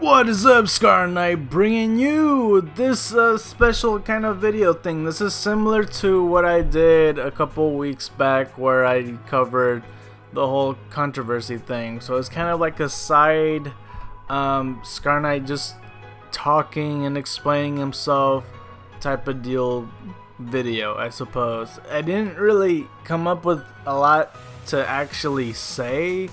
What is up, Scar Knight, bringing you this special kind of video thing. This is similar to what I did a couple weeks back where I covered the whole controversy thing. So it's kind of like a side Scar Knight just talking and explaining himself type of deal video, I suppose. I didn't really come up with a lot to actually say,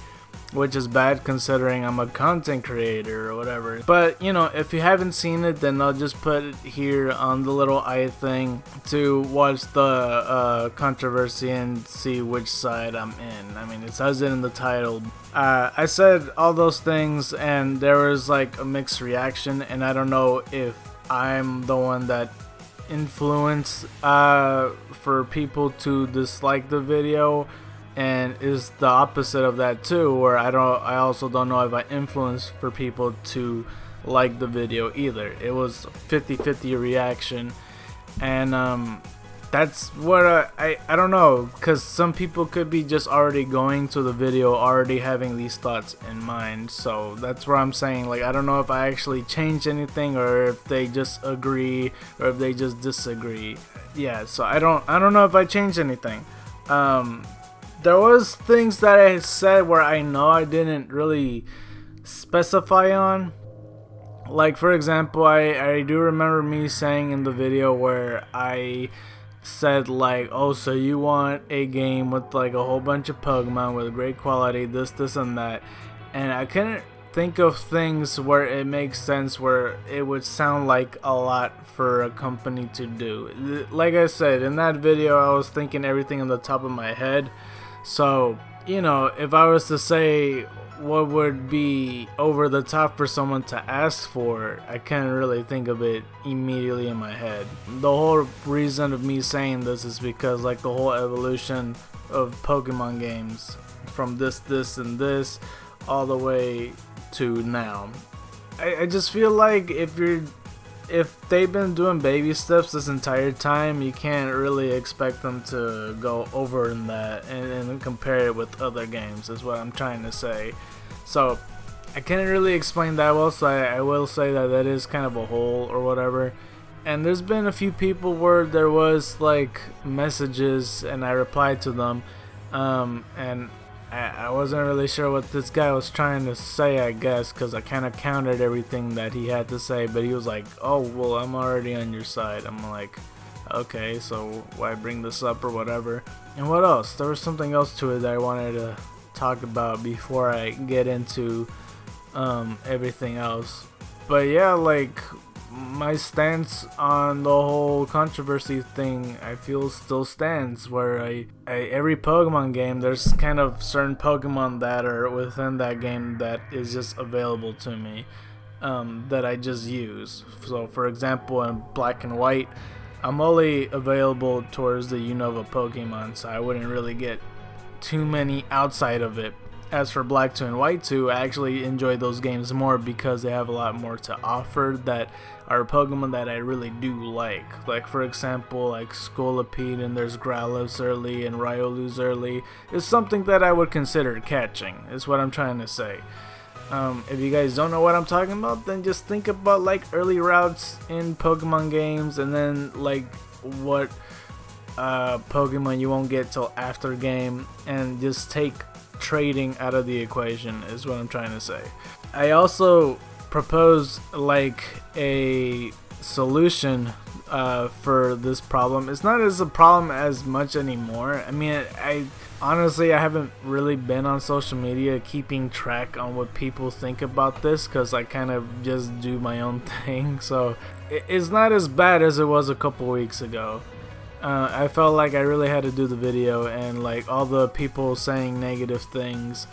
which is bad considering I'm a content creator or whatever. But you know, if you haven't seen it, then I'll just put it here on the little eye thing to watch the controversy and see which side I'm in. I mean, it says it in the title. I said all those things and there was like a mixed reaction, and I don't know if I'm the one that influenced for people to dislike the video, and is the opposite of that too, where I also don't know if I influenced for people to like the video either. It was 50-50 reaction, and that's what I don't know, because some people could be just already going to the video already having these thoughts in mind. So that's where I'm saying, like, I don't know if I actually changed anything or if they just agree or if they just disagree. Yeah, so I don't know if I changed anything. There was things that I said where I know I didn't really specify on. Like, for example, I do remember me saying in the video where I said like, oh, so you want a game with like a whole bunch of Pokemon with great quality, this and that. And I couldn't think of things where it makes sense, where it would sound like a lot for a company to do. Like I said, in that video I was thinking everything on the top of my head. So, you know, if I was to say what would be over the top for someone to ask for, I can't really think of it immediately in my head. The whole reason of me saying this is because, like, the whole evolution of Pokemon games from this and this all the way to now, I just feel like if they've been doing baby steps this entire time, you can't really expect them to go over in that and compare it with other games, is what I'm trying to say. So I can't really explain that well, so I will say that is kind of a hole or whatever. And there's been a few people where there was like messages and I replied to them, and I wasn't really sure what this guy was trying to say, I guess, because I kind of countered everything that he had to say, but he was like, oh, well, I'm already on your side. I'm like, okay, so why bring this up or whatever. And what else? There was something else to it that I wanted to talk about before I get into everything else. But yeah, like, my stance on the whole controversy thing, I feel still stands, where every Pokemon game, there's kind of certain Pokemon that are within that game that is just available to me, that I just use. So for example, in Black and White, I'm only available towards the Unova Pokemon, so I wouldn't really get too many outside of it. As for Black 2 and White 2, I actually enjoy those games more because they have a lot more to offer that are Pokemon that I really do like. Like, for example, like Scolipede, and there's Growlithe early and Riolu's early. It's something that I would consider catching, is what I'm trying to say. If you guys don't know what I'm talking about, then just think about like early routes in Pokemon games, and then like what Pokemon you won't get till after game, and just take trading out of the equation, is what I'm trying to say. I also propose like a solution for this problem. It's not as a problem as much anymore. I mean, I honestly haven't really been on social media keeping track on what people think about this, because I kind of just do my own thing. So it's not as bad as it was a couple weeks ago. I felt like I really had to do the video, and like all the people saying negative things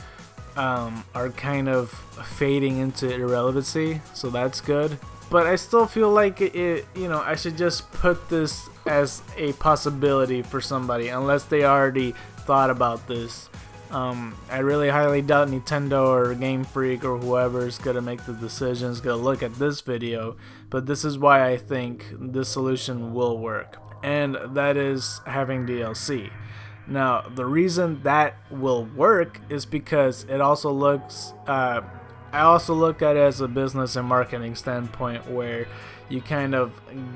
are kind of fading into irrelevancy, so that's good. But I still feel like I should just put this as a possibility for somebody, unless they already thought about this. I really highly doubt Nintendo or Game Freak or whoever is gonna make the decisions, gonna look at this video, but this is why I think this solution will work. And that is having DLC. Now, the reason that will work is because it also looks I also look at it as a business and marketing standpoint where you kind of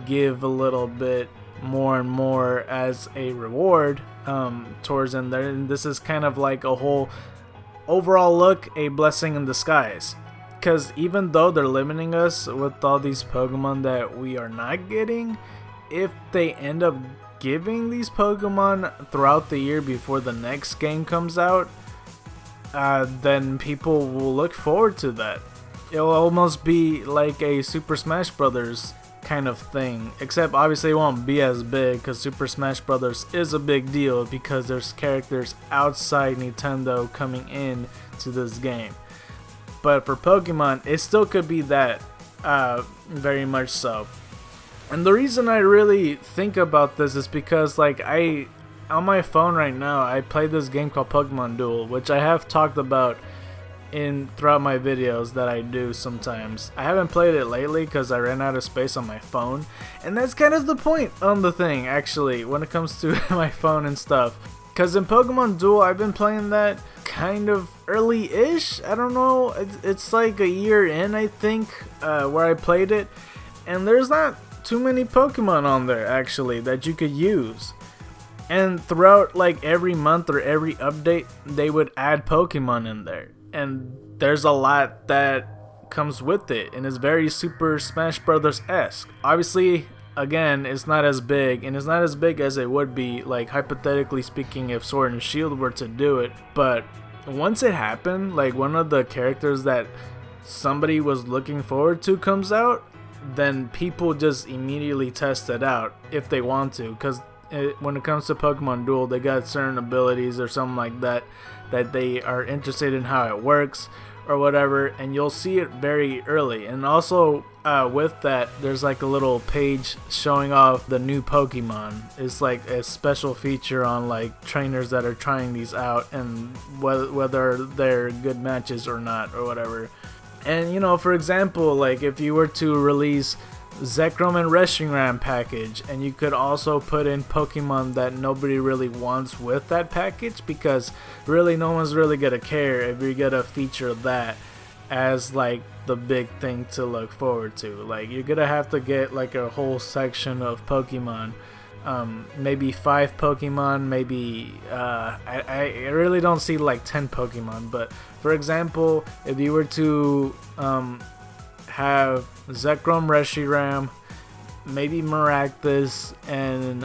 give a little bit more and more as a reward towards in there, and this is kind of like a whole overall look, a blessing in disguise, because even though they're limiting us with all these Pokemon that we are not getting, if they end up giving these Pokemon throughout the year before the next game comes out, then people will look forward to that. It'll almost be like a Super Smash Brothers kind of thing, except obviously it won't be as big because Super Smash Brothers is a big deal because there's characters outside Nintendo coming in to this game. But for Pokemon, it still could be that, very much so. And the reason I really think about this is because, like, on my phone right now, I play this game called Pokemon Duel, which I have talked about throughout my videos that I do sometimes. I haven't played it lately because I ran out of space on my phone, and that's kind of the point on the thing, actually, when it comes to my phone and stuff. Because in Pokemon Duel, I've been playing that kind of early-ish. I don't know, it's like a year in, I think, where I played it, and there's not too many Pokemon on there, actually, that you could use. And throughout, like, every month or every update, they would add Pokemon in there. And there's a lot that comes with it, and it's very Super Smash Brothers-esque. Obviously, again, it's not as big, and it's not as big as it would be, like, hypothetically speaking, if Sword and Shield were to do it. But once it happened, like, one of the characters that somebody was looking forward to comes out, then people just immediately test it out if they want to, because when it comes to Pokemon Duel, they got certain abilities or something like that they are interested in how it works or whatever, and you'll see it very early. And also with that, there's like a little page showing off the new Pokemon. It's like a special feature on like trainers that are trying these out and whether they're good matches or not or whatever. And you know, for example, like if you were to release Zekrom and Reshiram package, and you could also put in Pokemon that nobody really wants with that package, because really no one's really gonna care if you're gonna feature that as like the big thing to look forward to. Like, you're gonna have to get like a whole section of Pokemon, maybe 5 Pokemon, maybe I really don't see like 10 Pokemon. But for example, if you were to have Zekrom, Reshiram, maybe Maractus, and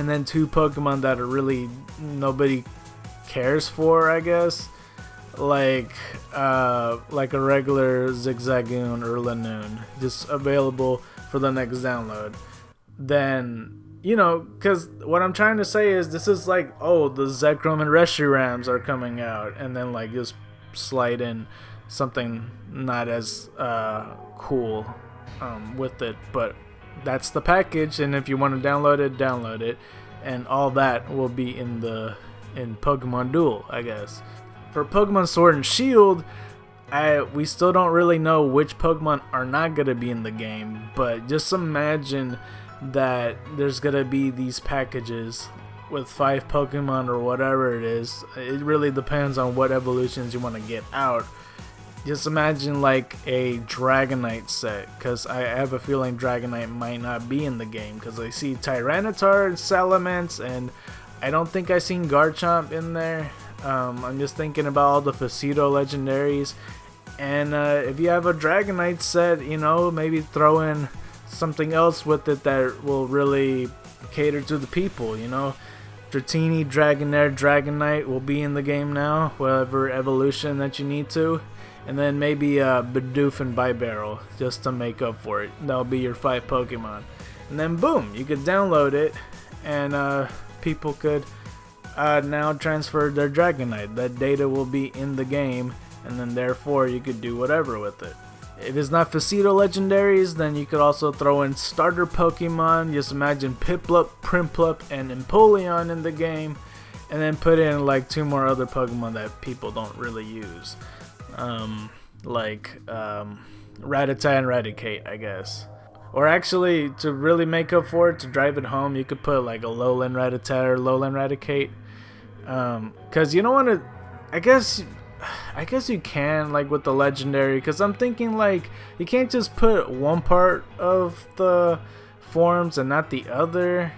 then 2 Pokemon that are really nobody cares for, I guess, like a regular Zigzagoon or Lanoon, just available for the next download. Then, you know, because what I'm trying to say is this is like, oh, the Zekrom and Reshirams are coming out, and then like just slide in something not as cool with it, but that's the package. And if you want to download it, and all that will be in Pokemon Duel, I guess. For Pokemon Sword and Shield, we still don't really know which Pokemon are not gonna be in the game, but just imagine that there's gonna be these packages with 5 Pokemon or whatever it is. It really depends on what evolutions you want to get out. Just imagine like a Dragonite set, because I have a feeling Dragonite might not be in the game, because I see Tyranitar and Salamence, and I don't think I seen Garchomp in there. I'm just thinking about all the Facito legendaries, and if you have a Dragonite set, you know, maybe throw in something else with it that will really cater to the people, you know. Dratini, Dragonair, Dragonite will be in the game now, whatever evolution that you need to. And then maybe Bidoof and Bibarel, just to make up for it. That'll be your 5 Pokemon. And then boom, you could download it, and people could now transfer their Dragonite. That data will be in the game, and then therefore you could do whatever with it. If it's not Facito legendaries, then you could also throw in starter Pokemon. Just imagine Piplup, Primplup, and Empoleon in the game, and then put in like 2 more other Pokemon that people don't really use. Rattata and Raticate, I guess. Or actually, to really make up for it, to drive it home, you could put like a Lowland Rattata or Lowland Raticate. Because you don't want to, I guess, I guess you can, like with the legendary, because I'm thinking like you can't just put one part of the forms and not the other,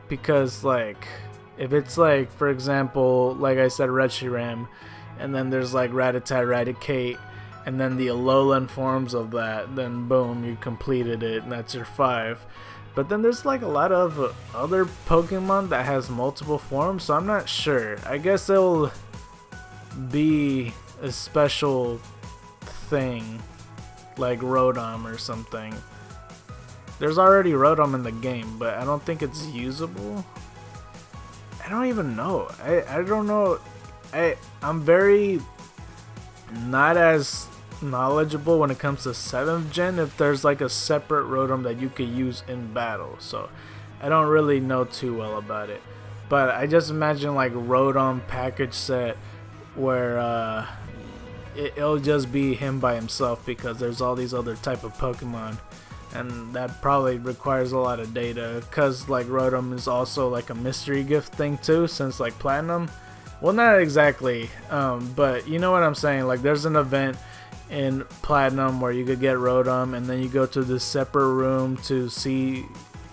because like if it's like, for example, like I said, Reshiram, and then there's like Rattata, Raticate, and then the Alolan forms of that, then boom, you completed it, and that's your 5. But then there's like a lot of other Pokemon that has multiple forms, so I'm not sure. I guess it'll be a special thing like Rotom or something. There's already Rotom in the game, but I don't think it's usable. I don't even know. I don't know. I'm very not as knowledgeable when it comes to 7th gen if there's like a separate Rotom that you could use in battle, so I don't really know too well about it. But I just imagine like Rotom package set where it'll just be him by himself, because there's all these other type of Pokemon, and that probably requires a lot of data, because like Rotom is also like a mystery gift thing too, since like Platinum, well, not exactly, but you know what I'm saying. Like there's an event in Platinum where you could get Rotom, and then you go to this separate room to see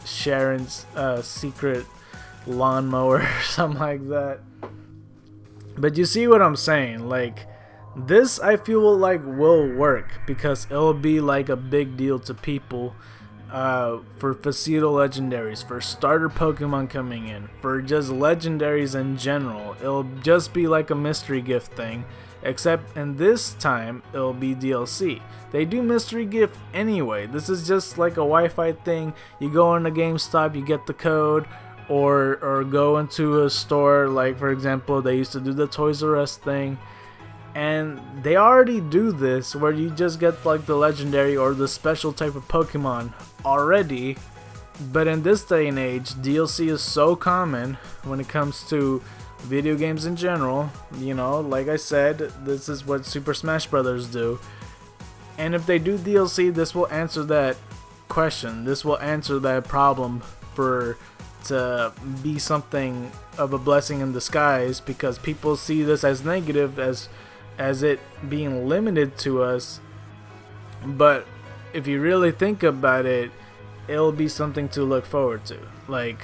Sharon's secret lawnmower or something like that. But you see what I'm saying? Like this, I feel like will work, because it'll be like a big deal to people for Facito legendaries, for starter Pokemon coming in, for just legendaries in general. It'll just be like a mystery gift thing, except in this time it'll be DLC. They do mystery gift anyway. This is just like a Wi-Fi thing. You go in a GameStop, you get the code, or go into a store, like for example they used to do the Toys R Us thing, and they already do this where you just get like the legendary or the special type of Pokemon already. But in this day and age, DLC is so common when it comes to video games in general. You know, like I said, this is what Super Smash Brothers do, and if they do DLC, this will answer that question. This will answer that problem for to be something of a blessing in disguise, because people see this as negative, as it being limited to us. But if you really think about it, it'll be something to look forward to. Like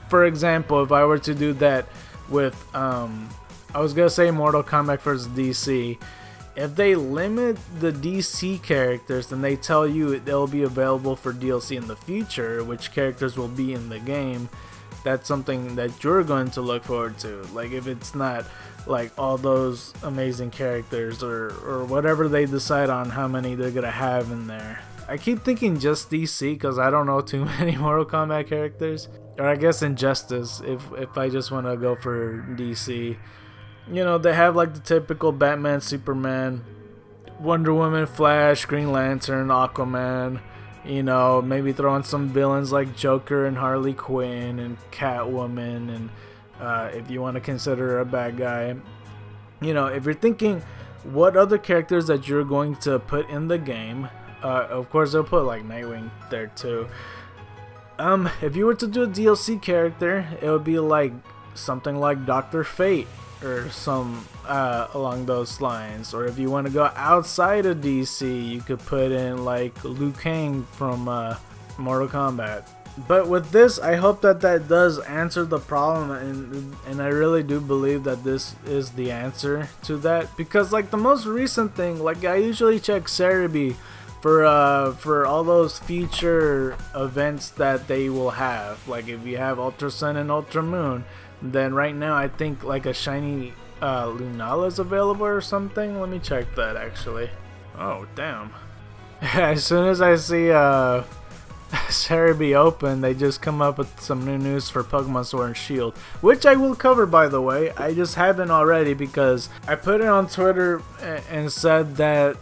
for example, if I were to do that with I was gonna say Mortal Kombat vs DC, if they limit the DC characters, then they tell you they'll be available for DLC in the future, which characters will be in the game. That's something that you're going to look forward to. Like if it's not like all those amazing characters, or whatever they decide on how many they're gonna have in there. I keep thinking just DC because I don't know too many Mortal Kombat characters, or I guess Injustice if I just want to go for DC. You know, they have like the typical Batman, Superman, Wonder Woman, Flash, Green Lantern, Aquaman. You know, maybe throw in some villains like Joker and Harley Quinn and Catwoman, and if you want to consider her a bad guy. You know, if you're thinking what other characters that you're going to put in the game, of course they'll put like Nightwing there too. If you were to do a DLC character, it would be like something like Dr. Fate or some along those lines. Or if you want to go outside of DC, you could put in like Liu Kang from Mortal Kombat. But with this, I hope that does answer the problem, and I really do believe that this is the answer to that, because like the most recent thing, like I usually check Cerebi for all those future events that they will have. Like if you have Ultra Sun and Ultra Moon, then right now I think like a shiny Lunala is available or something. Let me check that actually. Oh damn. As soon as I see Cerebi open, they just come up with some new news for Pokemon Sword and Shield, which I will cover, by the way. I just haven't already because I put it on Twitter and said that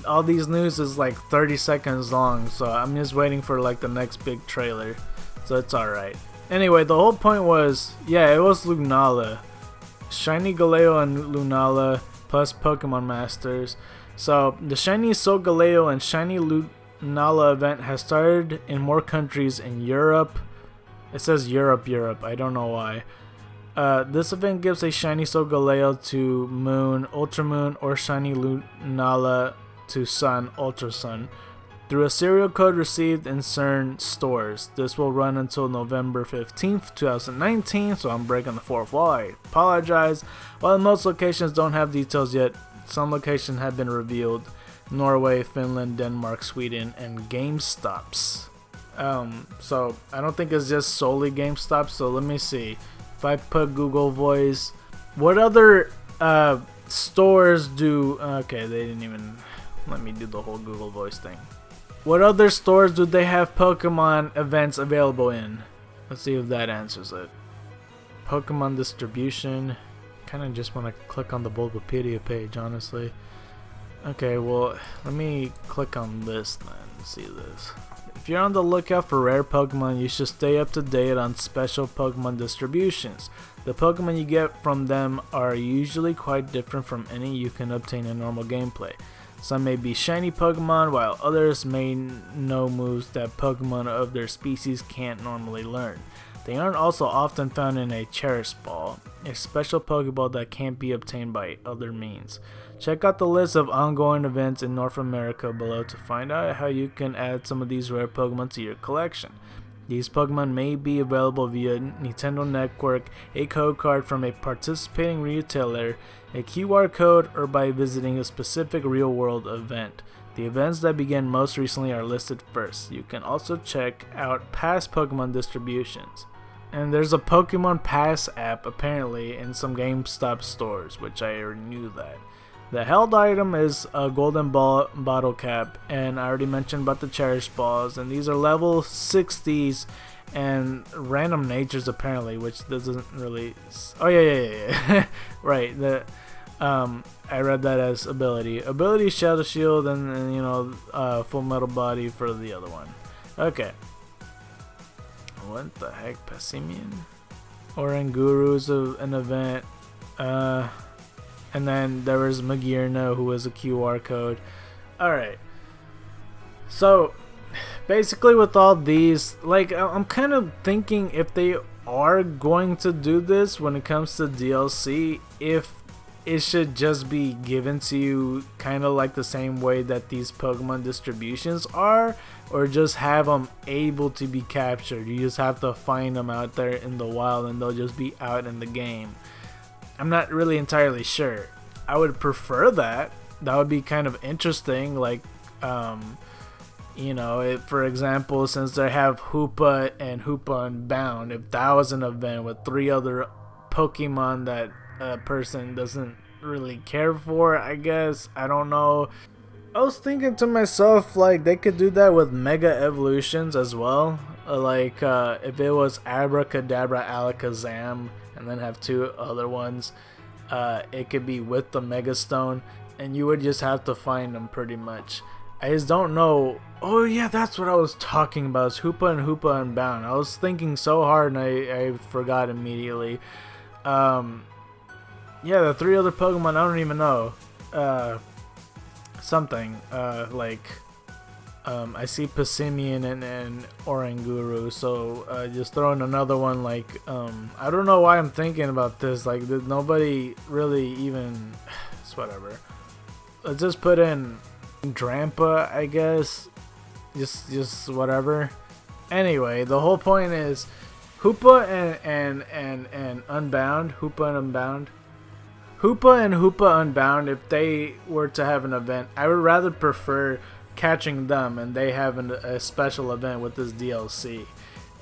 all these news is like 30 seconds long, so I'm just waiting for like the next big trailer, so it's alright. Anyway, the whole point was, yeah, it was Lunala, Shiny Galeo and Lunala plus Pokemon Masters. So the Shiny Soul Galeo and Shiny Lunala event has started in more countries in Europe. It says Europe, I don't know why. This event gives a shiny Solgaleo to Moon, Ultramoon, or shiny Lunala to Sun, Ultrasun, through a serial code received in certain stores. This will run until November 15th, 2019, so I'm breaking the fourth wall. I apologize. While most locations don't have details yet, some locations have been revealed. Norway, Finland, Denmark, Sweden, and GameStops. So I don't think it's just solely GameStop, so let me see. If I put Google Voice, what other stores do... Okay, they didn't even let me do the whole Google Voice thing. What other stores do they have Pokemon events available in? Let's see if that answers it. Pokemon distribution. Kind of just want to click on the Bulbapedia page, honestly. Okay, well, let me click on this then and see this. If you're on the lookout for rare Pokemon, you should stay up to date on special Pokemon distributions. The Pokemon you get from them are usually quite different from any you can obtain in normal gameplay. Some may be shiny Pokemon, while others may know moves that Pokemon of their species can't normally learn. They aren't also often found in a Cherish Ball, a special Pokeball that can't be obtained by other means. Check out the list of ongoing events in North America below to find out how you can add some of these rare Pokemon to your collection. These Pokemon may be available via Nintendo Network, a code card from a participating retailer, a QR code, or by visiting a specific real-world event. The events that began most recently are listed first. You can also check out past Pokemon distributions. And there's a Pokemon Pass app apparently in some GameStop stores, which I already knew that. The held item is a golden ball bottle cap, and I already mentioned about the Cherish Balls, and these are level 60s and random natures apparently, which doesn't really... Oh yeah. Right, I read that as ability. Shadow Shield, and you know, Full Metal Body for the other one. Okay. What the heck, Passimian? Oranguru is an event. And then there was Magirna, who was a QR code. Alright. So, basically with all these, like, I'm kind of thinking if they are going to do this when it comes to DLC, if it should just be given to you kind of like the same way that these Pokemon distributions are, or just have them able to be captured. You just have to find them out there in the wild and they'll just be out in the game. I'm not really entirely sure. I would prefer that. That would be kind of interesting. Like, you know, for example, since they have Hoopa and Hoopa Unbound, if that was an event with 3 other Pokemon that a person doesn't really care for, I guess. I don't know. I was thinking to myself, like, they could do that with Mega Evolutions as well. Like, if it was Abracadabra Alakazam, and then have 2 other ones, it could be with the Mega Stone, and you would just have to find them pretty much. I just don't know. Oh yeah, that's what I was talking about, is Hoopa and Hoopa Unbound. I was thinking so hard and I forgot immediately. Yeah, the 3 other Pokemon, I don't even know. Something, I see Passimian and Oranguru, so just throwing another one, like, I don't know why I'm thinking about this, like, nobody really even, it's whatever. Let's just put in Drampa, I guess, just whatever. Anyway, the whole point is, Hoopa and Unbound, Hoopa and Hoopa Unbound, if they were to have an event, I would rather prefer catching them and they have a special event with this DLC,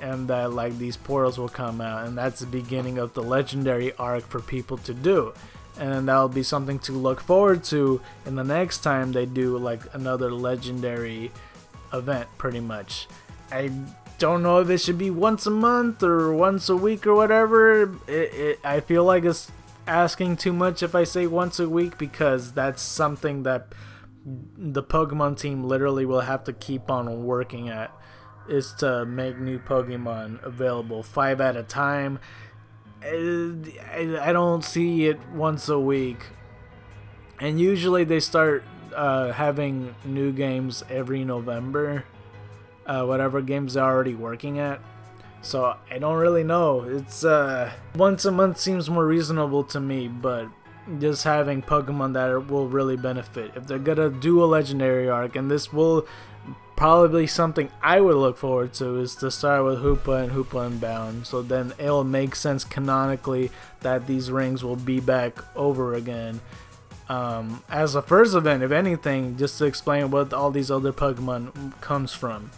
and that like these portals will come out, and that's the beginning of the legendary arc for people to do, and that'll be something to look forward to in the next time they do like another legendary event. Pretty much, I don't know if it should be once a month or once a week or whatever. I feel like it's asking too much if I say once a week, because that's something that the Pokemon team literally will have to keep on working at, is to make new Pokemon available 5 at a time. I don't see it once a week, and usually they start having new games every November, whatever games they're already working at. So I don't really know. It's once a month seems more reasonable to me, but just having Pokemon that will really benefit. If they're gonna do a legendary arc, and this will probably something I would look forward to, is to start with Hoopa and Hoopa Unbound. So then it'll make sense canonically that these rings will be back over again. As a first event, if anything, just to explain what all these other Pokemon comes from.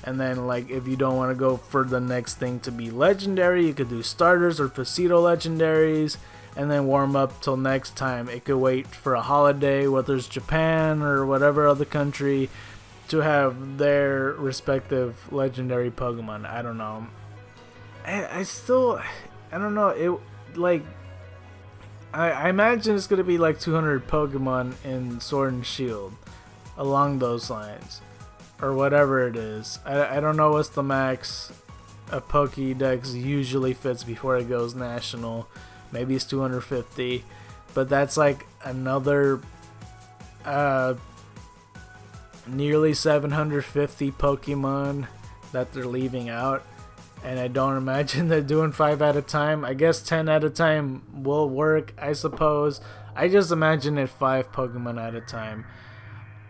And then, like, if you don't want to go for the next thing to be legendary, you could do starters or Facito legendaries, and then warm up till next time. It could wait for a holiday, whether it's Japan or whatever other country, to have their respective legendary Pokemon. I don't know. I don't know. It, like, I imagine it's gonna be like 200 Pokemon in Sword and Shield, along those lines, or whatever it is. I don't know what's the max a Pokedex usually fits before it goes national. Maybe it's 250, but that's like another nearly 750 Pokemon that they're leaving out. And I don't imagine they're doing 5 at a time. I guess 10 at a time will work, I suppose. I just imagine it 5 Pokemon at a time.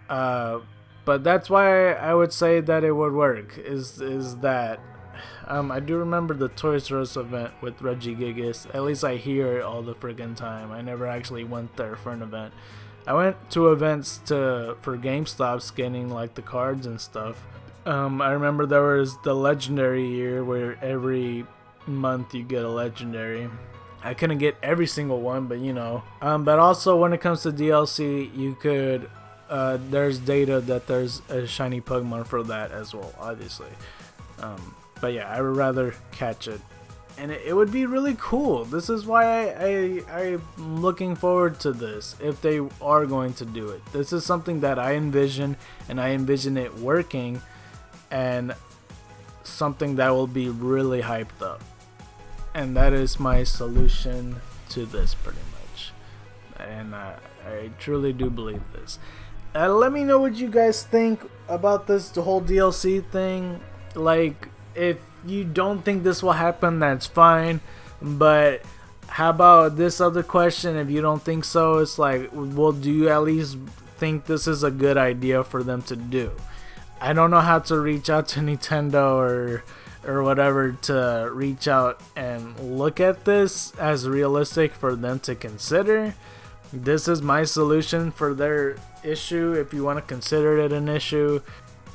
But that's why I would say that it would work. Is that I do remember the Toys R Us event with Regigigas. At least I hear it all the friggin' time. I never actually went there for an event. I went to events for GameStops getting like the cards and stuff. I remember there was the legendary year where every month you get a legendary. I couldn't get every single one, but you know. But also when it comes to DLC, you could there's data that there's a shiny Pokemon for that as well, obviously. But yeah, I would rather catch it, and it would be really cool. This is why I'm looking forward to this, if they are going to do it. This is something that I envision, and I envision it working, and something that will be really hyped up. And that is my solution to this, pretty much. And I truly do believe this. Let me know what you guys think about this, the whole DLC thing. Like, if you don't think this will happen, that's fine. But how about this other question? If you don't think so, it's like, well, do you at least think this is a good idea for them to do? I don't know how to reach out to Nintendo or whatever to reach out and look at this as realistic for them to consider. This is my solution for their issue, if you want to consider it an issue.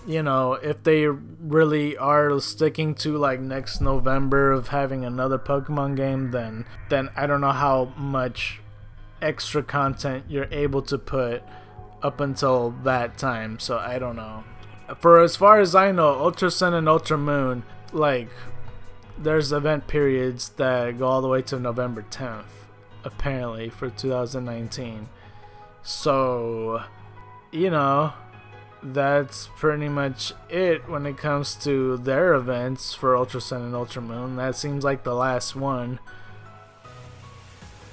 You know, if they really are sticking to like next November of having another Pokemon game, then I don't know how much extra content you're able to put up until that time. So I don't know. For as far as I know, Ultra Sun and Ultra Moon, like, there's event periods that go all the way to November 10th, apparently, for 2019. So, you know, that's pretty much it when it comes to their events for Ultra Sun and Ultra Moon. That seems like the last one.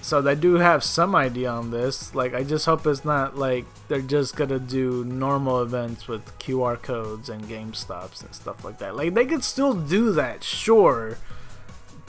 So they do have some idea on this. Like, I just hope it's not like they're just gonna do normal events with QR codes and GameStops and stuff like that. Like, they could still do that, sure,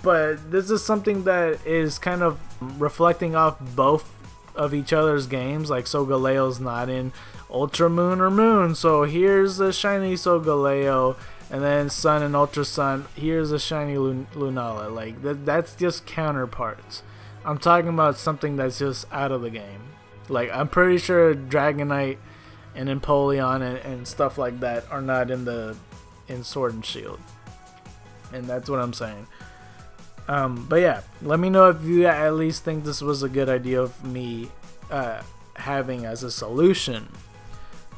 but this is something that is kind of reflecting off both of each other's games. Like, Solgaleo's not in Ultra Moon or Moon, so here's a shiny Solgaleo, and then Sun and Ultra Sun, here's a shiny Lunala. Like, that's just counterparts. I'm talking about something that's just out of the game. Like, I'm pretty sure Dragonite and Empoleon and stuff like that are not in Sword and Shield. And that's what I'm saying. But yeah, let me know if you at least think this was a good idea of me having as a solution.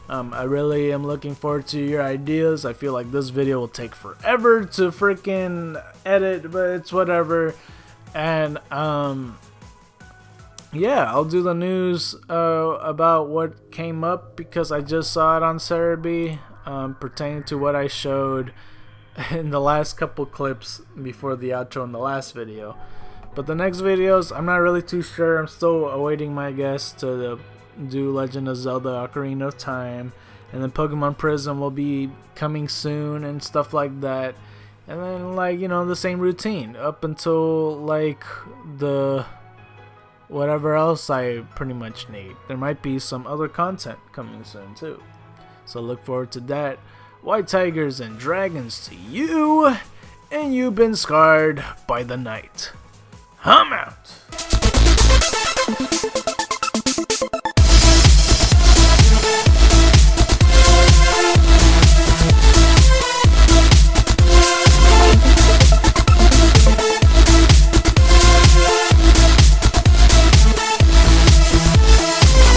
I really am looking forward to your ideas. I feel like this video will take forever to freaking edit, but it's whatever. And yeah, I'll do the news about what came up, because I just saw it on Cerebi, pertaining to what I showed in the last couple clips before the outro in the last video. But the next videos, I'm not really too sure. I'm still awaiting my guests to do Legend of Zelda Ocarina of Time, and then Pokemon Prism will be coming soon and stuff like that. And then, like, you know, the same routine up until, like, the whatever else I pretty much need. There might be some other content coming soon, too. So look forward to that. White tigers and dragons to you, and you've been scarred by the night. I'm out.